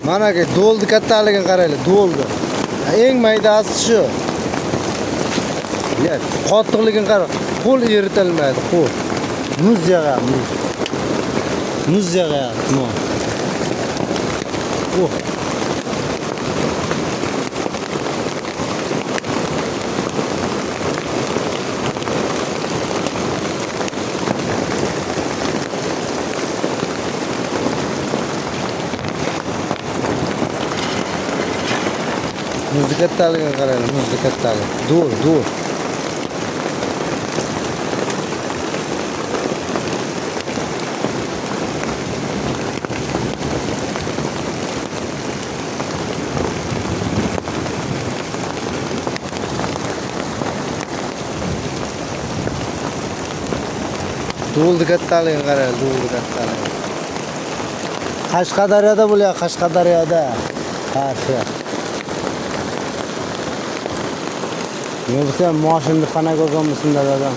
Mana aka do'ldi kattaligini qaranglar, do'ldi. Eng maydasi shu. Ya, qattiqligini qara. Qo'l eritilmaydi, qo'l. Muz yag'ar, muz. Muz yag'ar, no. Oh. Muzni kattaligini qaranglar, muzni kattaligi. Do'l, do'l. Do'ldi kattaligini qaranglar, do'ldi kattaligi. Qashqadaryoda bo'lyapti, Qashqadaryoda. Qarshi. Men bo'lsa mashinani qanaqa ko'rganmisan dadam.